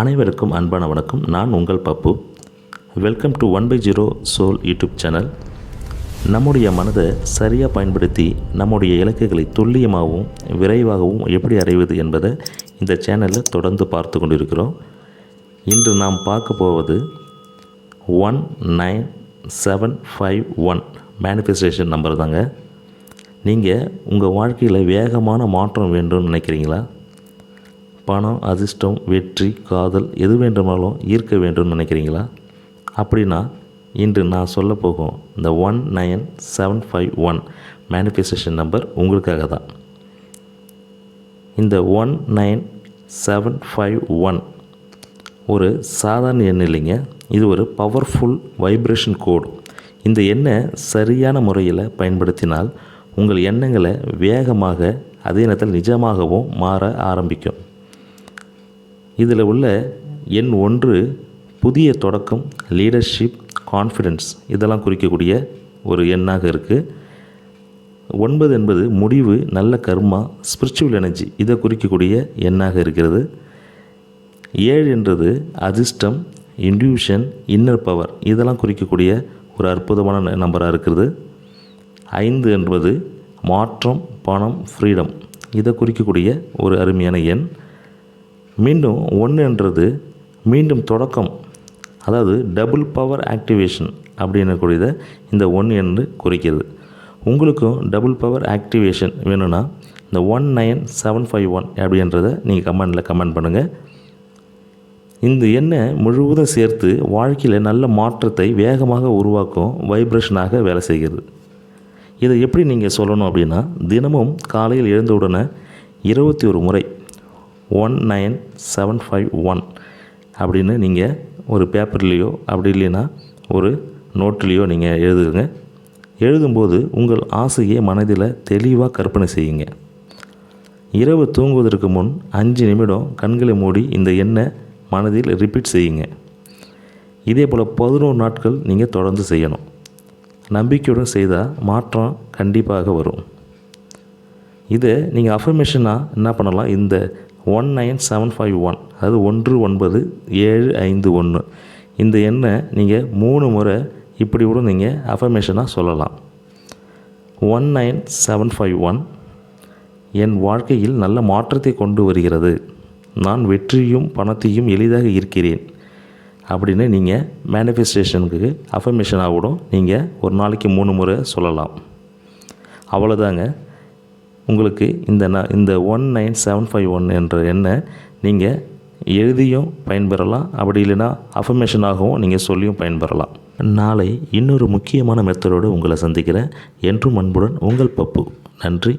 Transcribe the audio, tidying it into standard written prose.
அனைவருக்கும் அன்பான வணக்கம். நான் உங்கள் Pappu. Welcome to 1/0 soul YouTube channel. நம்முடைய மனதை சரியாக பயன்படுத்தி நம்முடைய இலக்குகளை துல்லியமாகவும் விரைவாகவும் எப்படி அடைவது என்பதை இந்த சேனலில் தொடர்ந்து பார்த்து கொண்டிருக்கிறோம். இன்று நாம் பார்க்க போவது 19751 மேனிஃபெஸ்டேஷன் நம்பர் தாங்க. நீங்கள் உங்கள் வாழ்க்கையில் வேகமான மாற்றம் வேண்டும்னு நினைக்கிறீங்களா? பணம், அதிர்ஷ்டம், வெற்றி, காதல் எது வேண்டுமானாலும் ஈர்க்க வேண்டும்னு நினைக்கிறீங்களா? அப்படின்னா இன்று நான் சொல்ல போகும் இந்த 19751 மேனிஃபெஸ்டேஷன் நம்பர் உங்களுக்காக தான். இந்த 19751 ஒரு சாதாரண எண் இல்லைங்க. இது ஒரு பவர்ஃபுல் வைப்ரேஷன் கோடு. இந்த எண்ணை சரியான முறையில் பயன்படுத்தினால் உங்கள் எண்ணங்களை வேகமாக அதே நேரத்தில் நிஜமாகவும் மாற ஆரம்பிக்கும். இதில் உள்ள எண் 1 புதிய தொடக்கம், லீடர்ஷிப், கான்ஃபிடென்ஸ் இதெல்லாம் குறிக்கக்கூடிய ஒரு எண்ணாக இருக்குது. 9 என்பது முடிவு, நல்ல கர்மா, ஸ்பிரிச்சுவல் எனர்ஜி இதை குறிக்கக்கூடிய எண்ணாக இருக்கிறது. 7 என்றது அதிர்ஷ்டம், இன்ட்யூஷன், இன்னர் பவர் இதெல்லாம் குறிக்கக்கூடிய ஒரு அற்புதமான நம்பராக இருக்கிறது. 5 என்பது மாற்றம், பணம், ஃப்ரீடம் இதை குறிக்கக்கூடிய ஒரு அருமையான எண். மீண்டும் 1 என்றது மீண்டும் தொடக்கம், அதாவது டபுள் பவர் ஆக்டிவேஷன் அப்படின்னக்கூடியதை இந்த 1 என்று குறிக்கிறது. உங்களுக்கும் டபுள் பவர் ஆக்டிவேஷன் வேணும்னா இந்த 19751 அப்படின்றத நீங்கள் கமெண்ட் பண்ணுங்கள். இந்த எண்ணை முழுவதும் சேர்த்து வாழ்க்கையில் நல்ல மாற்றத்தை வேகமாக உருவாக்கும் வைப்ரேஷனாக வேலை செய்கிறது. இதை எப்படி நீங்கள் சொல்லணும் அப்படின்னா, தினமும் காலையில் எழுந்தவுடனே 21 முறை 19751 அப்படின்னு நீங்கள் ஒரு பேப்பர்லேயோ அப்படி இல்லைன்னா ஒரு நோட்லேயோ நீங்கள் எழுதுங்க. எழுதும்போது உங்கள் ஆசையை மனதில் தெளிவாக கற்பனை செய்யுங்க. இரவு தூங்குவதற்கு முன் 5 நிமிடம் கண்களை மூடி இந்த எண்ணை மனதில் ரிப்பீட் செய்யுங்க. இதே போல் 11 நாட்கள் நீங்கள் தொடர்ந்து செய்யணும். நம்பிக்கையுடன் செய்தால் மாற்றம் கண்டிப்பாக வரும். இதை நீங்கள் அஃபர்மேஷனாக என்ன பண்ணலாம், இந்த 19751 அதாவது 19751 இந்த எண்ணை நீங்கள் 3 முறை இப்படி கூட நீங்கள் அஃபர்மேஷனாக சொல்லலாம். 19751 என் வாழ்க்கையில் நல்ல மாற்றத்தை கொண்டு வருகிறது, நான் வெற்றியும் பணத்தையும் எளிதாக ஈர்க்கிறேன் அப்படின்னு நீங்கள் மேனிஃபெஸ்டேஷனுக்கு அஃபர்மேஷனாக கூட நீங்கள் ஒரு நாளைக்கு 3 முறை சொல்லலாம். அவ்வளோதாங்க. உங்களுக்கு இந்த 19751 என்ற எண்ணை நீங்கள் எழுதியும் பயன்பெறலாம், அப்படி இல்லைன்னா அஃபர்மேஷனாகவும் நீங்கள் சொல்லியும் பயன்பெறலாம். நாளை இன்னொரு முக்கியமான மெத்தடோடு உங்களை சந்திக்கிறேன். என்றும் அன்புடன் உங்கள் பப்பு. நன்றி.